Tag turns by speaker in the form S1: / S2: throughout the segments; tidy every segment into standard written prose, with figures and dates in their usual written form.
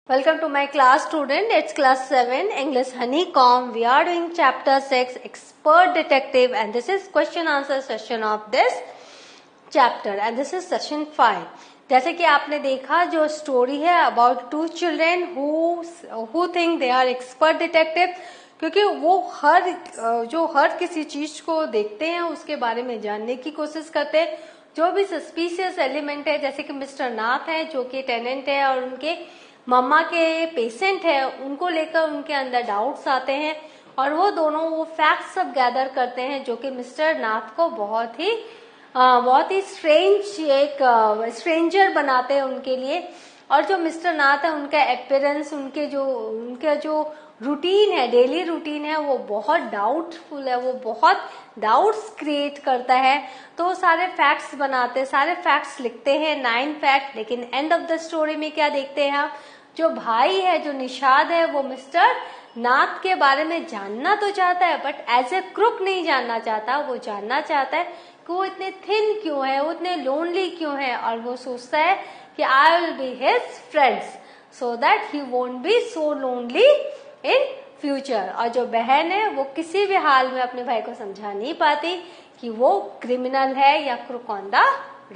S1: Welcome to my class student. It's class 7 English Honeycomb. We are doing chapter 6 Expert Detective and this is question answer session of this chapter and this is session 5. जैसे कि आपने देखा जो story है about two children who think they are expert detective, क्योंकि वो हर किसी चीज को देखते हैं उसके बारे में जानने की कोशिश करते हैं. जो भी सस्पिशियस एलिमेंट है जैसे कि मिस्टर नाथ है जो कि टेनेंट है और उनके मम्मा के पेशेंट है, उनको लेकर उनके अंदर डाउट्स आते हैं और वो दोनों वो फैक्ट्स सब गैदर करते हैं जो कि मिस्टर नाथ को बहुत ही स्ट्रेंजर बनाते हैं उनके लिए. और जो मिस्टर नाथ है उनका अपीयरेंस, उनका जो रूटीन है, डेली रूटीन है, वो बहुत डाउटफुल है, वो बहुत डाउट्स क्रिएट करता है. तो वो सारे फैक्ट्स बनाते हैं, सारे फैक्ट्स लिखते हैं, 9 फैक्ट. लेकिन एंड ऑफ द स्टोरी में क्या देखते हैं आप, जो भाई है, जो निषाद है, वो मिस्टर नाथ के बारे में जानना तो चाहता है बट एज ए क्रुक नहीं जानना चाहता. वो जानना चाहता है कि वो इतने थिन क्यों है, वो इतने लोनली क्यों है, और वो सोचता है कि I will be his friends so that he won't be so lonely in future. और जो बहन है वो किसी भी हाल में अपने भाई को समझा नहीं पाती कि वो क्रिमिनल है या क्रुक ऑन द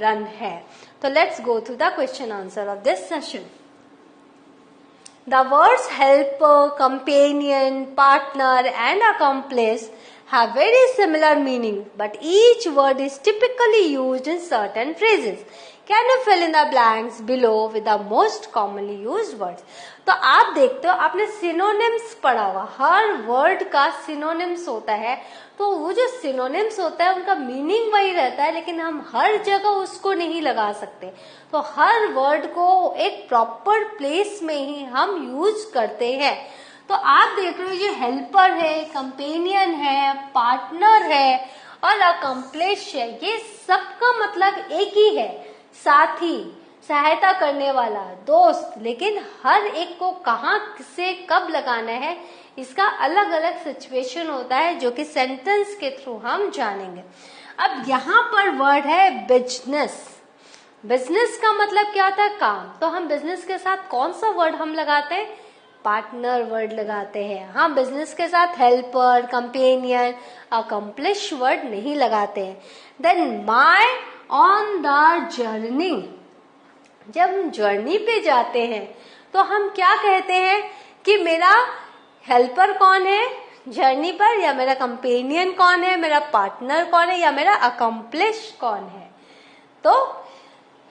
S1: रन है. तो let's go through the question answer of this session. The words helper, companion, partner and accomplice have very similar meaning, but each word is typically used in certain phrases. Can you fill in the blanks below with the most commonly used words? तो आप देखते हो, आपने synonyms पढ़ा हुआ, हर word का synonyms होता है. तो वो जो सिनोनिम्स होता है उनका मीनिंग वही रहता है, लेकिन हम हर जगह उसको नहीं लगा सकते. तो हर वर्ड को एक प्रॉपर प्लेस में ही हम यूज करते हैं. तो आप देख रहे हो ये हेल्पर है, कंपेनियन है, पार्टनर है और अकम्प्लिश है. ये सबका मतलब एक ही है, साथी, सहायता करने वाला, दोस्त. लेकिन हर एक को कहाँ से कब लगाना है इसका अलग अलग सिचुएशन होता है जो कि सेंटेंस के थ्रू हम जानेंगे. अब यहाँ पर वर्ड है बिजनेस. बिजनेस का मतलब क्या होता है, काम. तो हम बिजनेस के साथ कौन सा वर्ड हम लगाते हैं, पार्टनर वर्ड लगाते हैं. हम बिजनेस के साथ हेल्पर, कंपेनियन, अकम्प्लिश वर्ड नहीं लगाते हैं. Then my on the journey. जब हम जर्नी पे जाते हैं तो हम क्या कहते हैं कि मेरा हेल्पर कौन है जर्नी पर, या मेरा कंपेनियन कौन है, मेरा पार्टनर कौन है, या मेरा अकम्प्लिश कौन है. तो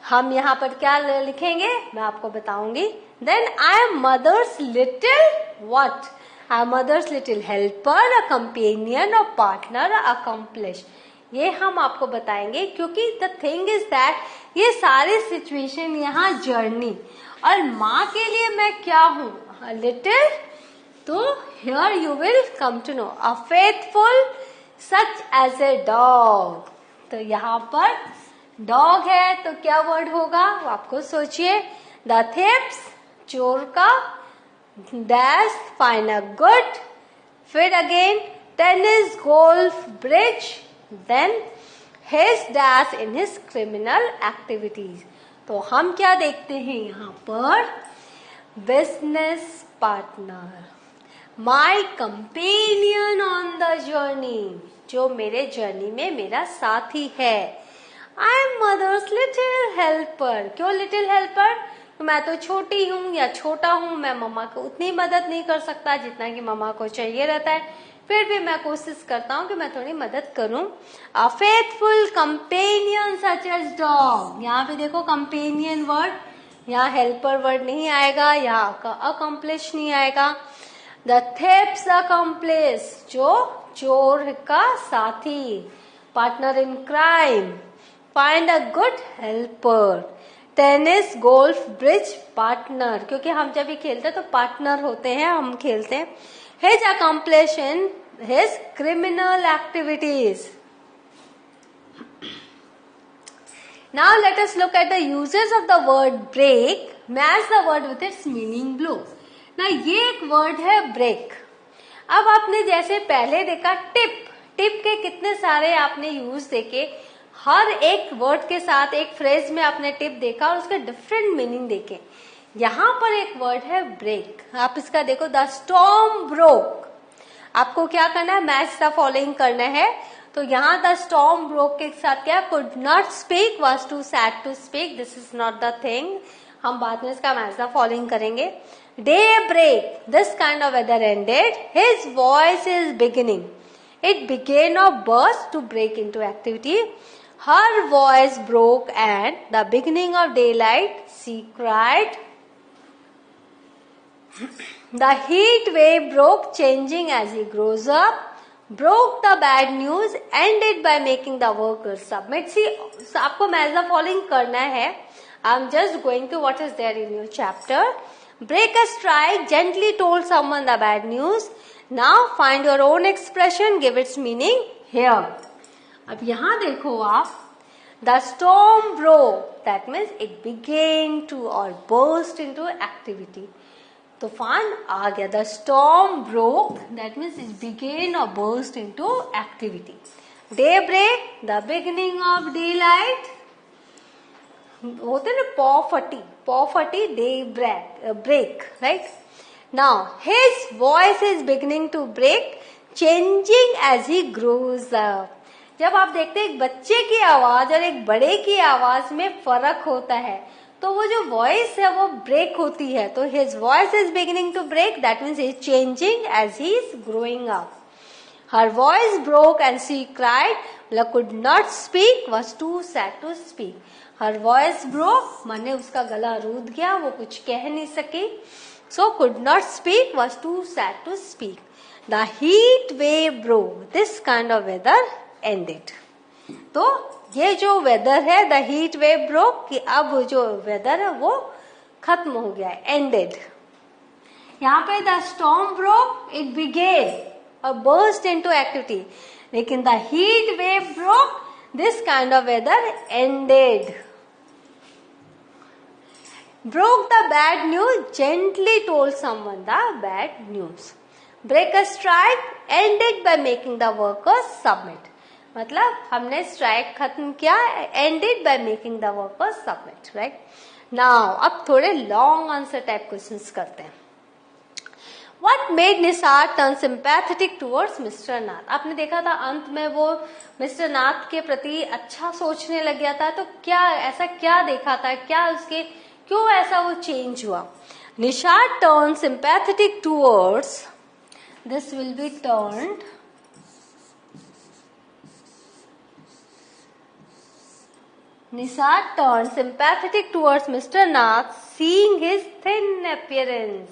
S1: हम यहाँ पर क्या लिखेंगे मैं आपको बताऊंगी. Then I am mother's little what, I am mother's little helper, a companion, a partner, a accomplice. ये हम आपको बताएंगे क्योंकि द थिंग इज दैट ये सारे सिचुएशन यहाँ जर्नी, और माँ के लिए मैं क्या हूँ, लिटिल. तो here you will come to know a faithful such as a dog. तो यहाँ पर डॉग है तो क्या वर्ड होगा वो आपको सोचिए. द थिप्स, चोर का, डैश, फाइन अ गुड, फिर again tennis, golf, bridge, then his dash in his criminal activities. तो हम क्या देखते हैं यहाँ पर, business partner, my companion on the journey, जो मेरे जर्नी में मेरा साथी है. I am mother's little helper. क्यों लिटिल हेल्पर, मैं तो छोटी हूँ या छोटा हूँ, मैं मम्मा को उतनी मदद नहीं कर सकता जितना कि मम्मा को चाहिए रहता है, फिर भी मैं कोशिश करता हूँ कि मैं थोड़ी मदद करूँ. A faithful companion such as dog. यहाँ पे देखो कंपेनियन वर्ड, यहाँ हेल्पर वर्ड नहीं आएगा, यहाँ अकम्प्लिश नहीं आएगा. द थिप्स अकम्प्लिश, जो चोर का साथी, partner in crime, find a good helper, tennis, golf, bridge, partner, क्योंकि हम जब भी खेलते हैं तो पार्टनर होते हैं, हम खेलते हैं. His accomplish in his criminal activities. Now let us look at the uses of the word break. Match the word with its meaning below. Now ये एक वर्ड है ब्रेक. अब आपने जैसे पहले देखा टिप, टिप के कितने सारे आपने यूज देखे, हर एक वर्ड के साथ एक फ्रेज में आपने टिप देखा और उसके डिफरेंट मीनिंग देखे. यहाँ पर एक वर्ड है ब्रेक, आप इसका देखो, द स्टॉर्म ब्रोक। आपको क्या करना है, मैच द फॉलोइंग करना है। तो यहाँ द स्टॉर्म ब्रोक के साथ क्या, could not speak, was too sad to speak, this is not the thing. हम बाद में इसका मैच द फॉलोइंग करेंगे। Day break, this kind of weather ended, his voice is beginning, it began or burst to break into activity. Her voice broke and the beginning of daylight, she cried. The heat wave broke, changing as he grows up, broke the bad news, ended by making the workers submit. See, आपको match the following करना है. I'm just going to what is there in your chapter. Break a strike, gently told someone the bad news. Now find your own expression, give its meaning here. अब यहाँ देखो आप, the storm broke, that means it began to or burst into activity. तूफान आ गया, the storm broke, that means it began or burst into activity. Daybreak, the beginning of daylight. होते ना पॉफटी, break, right? Now his voice is beginning to break, changing as he grows up. जब आप देखते हैं एक बच्चे की आवाज और एक बड़े की आवाज में फर्क होता है, तो वो जो वॉइस है वो ब्रेक होती है। तो his voice is beginning to break, that means he is changing as he is growing up. Her voice broke and she cried, could not speak, was too sad to speak. Her voice broke, माने उसका गला rude गया, वो कुछ कह नहीं सकी। So could not speak, was too sad to speak. The heat wave broke, this kind of weather ended. तो ये जो वेदर है, the heat wave broke, कि अब जो वेदर है वो खत्म हो गया है, ended. यहाँ पे the storm broke, it began or burst into activity. लेकिन the heat wave broke, this kind of weather ended. Broke the bad news, gently told someone the bad news. Break a strike, ended by making the workers submit. मतलब हमने strike खत्म किया, ended by making the workers submit, right? Now अब थोड़े long answer type questions करते हैं. What made Nisar turn sympathetic towards Mr. नाथ? आपने देखा था अंत में वो मिस्टर नाथ के प्रति अच्छा सोचने लग गया था, तो क्या ऐसा क्या देखा था, क्या उसके क्यों ऐसा वो चेंज हुआ? Nishar turn sympathetic towards, this will be turned Nishar turn sympathetic towards mister Nath, seeing his thin appearance.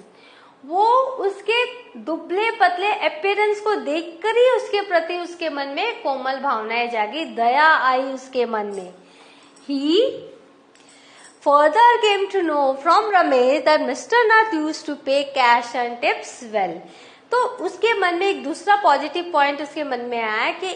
S1: वो उसके दुबले पतले अपीयरेंस को देखकर ही उसके प्रति उसके मन में कोमल भावनाएं जागी, दया आई उसके मन में. ही further came to know from Ramesh that Mr. Nath used to pay cash and tips well. तो उसके मन में एक दूसरा पॉजिटिव पॉइंट उसके मन में आया कि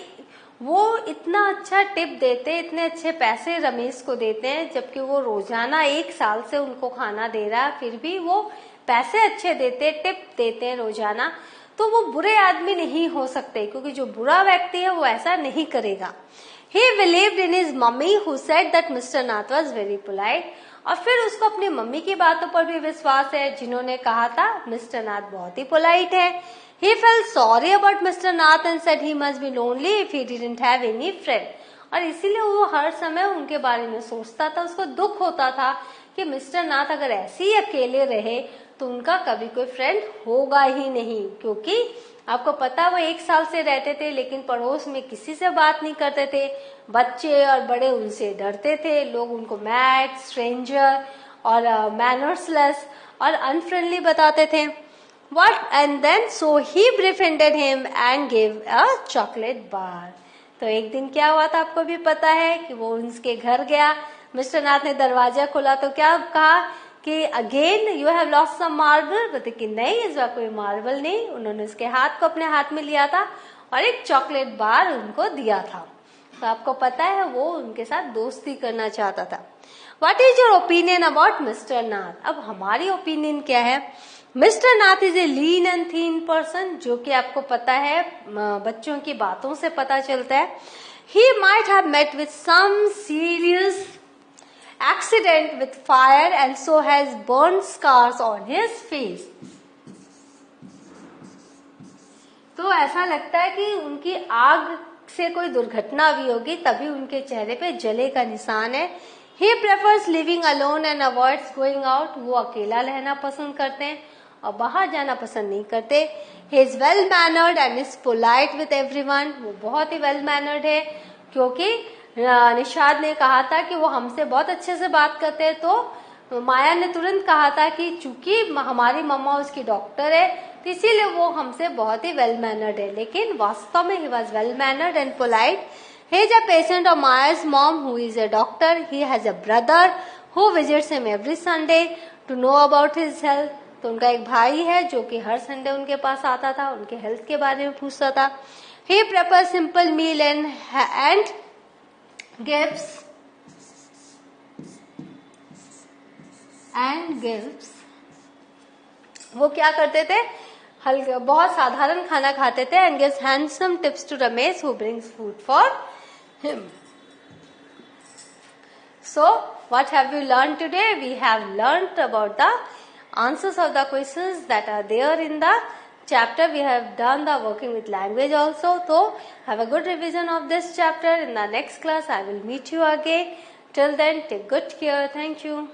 S1: वो इतना अच्छा टिप देते, इतने अच्छे पैसे रमेश को देते हैं, जबकि वो रोजाना 1 साल से उनको खाना दे रहा है, फिर भी वो पैसे अच्छे देते, टिप देते हैं रोजाना. तो वो बुरे आदमी नहीं हो सकते, क्योंकि जो बुरा व्यक्ति है वो ऐसा नहीं करेगा. He believed in his mummy who said that Mr. Nath was very polite. और फिर उसको अपनी मम्मी की बातों पर भी विश्वास है, जिन्होंने कहा था मिस्टर नाथ बहुत ही पोलाइट है. He felt sorry about Mr. Nath and said he must be lonely if he didn't have any friend. और इसीलिए वो हर समय उनके बारे में सोचता था, उसको दुख होता था कि मिस्टर नाथ अगर ऐसे ही अकेले रहे तो उनका कभी कोई फ्रेंड होगा ही नहीं. क्योंकि आपको पता वो 1 साल से रहते थे, लेकिन पड़ोस में किसी से बात नहीं करते थे. बच्चे और बड़े उनसे डरते थे, लोग उनको मैड, स्ट्रेंजर और मैनर्सलेस और अनफ्रेंडली बताते थे. What and then so he befriended him and gave a chocolate bar. तो एक दिन क्या हुआ था आपको भी पता है कि वो उनके घर गया. मिस्टर नाथ ने दरवाजा खोला तो क्या कहा कि again you have lost some marble. बताते कि नहीं, इस बार कोई मार्बल नहीं. उन्होंने उसके हाथ को अपने हाथ में लिया था और एक चॉकलेट बार उनको दिया था. तो आपको पता है वो उनके साथ दोस्ती करना चाहता था. What is your opinion about mister Nath? अब हमारी ओपिनियन क्या है? Mister Nath is a lean and thin person, जो कि आपको पता है बच्चों की बातों से पता चलता है. He might have met with some serious accident with fire and so has burnt scars on his face. तो ऐसा लगता है कि उनकी आग से कोई दुर्घटना भी होगी, तभी उनके चेहरे पे जले का निशान है. He prefers living alone and avoids going out. वो अकेला रहना पसंद करते हैं और बाहर जाना पसंद नहीं करते. He is well mannered and is polite with everyone. वो बहुत ही well mannered है, क्योंकि निषाद ने कहा था कि वो हमसे बहुत अच्छे से बात करते हैं. तो माया ने तुरंत कहा था कि चूंकि हमारी मम्मा उसकी डॉक्टर है, तो इसीलिए वो हमसे बहुत ही वेल मैनर्ड है. लेकिन वास्तव में he was well mannered and polite. He is a patient of Maya's mom who is a doctor. He has a brother who visits him every Sunday to know about his health. तो उनका एक भाई है जो कि हर Sunday उनके पास आता था, उनके हेल्थ के बारे में पूछता था. He prepares simple meal and gives. वो क्या करते थे? हल्का बहुत साधारण खाना खाते थे. And gives handsome tips to Ramesh who brings food for him. So, what have we learned today? We have learned about the answers of the questions that are there in the chapter. We have done the working with language also. So, have a good revision of this chapter. In the next class, I will meet you again. Till then, take good care. Thank you.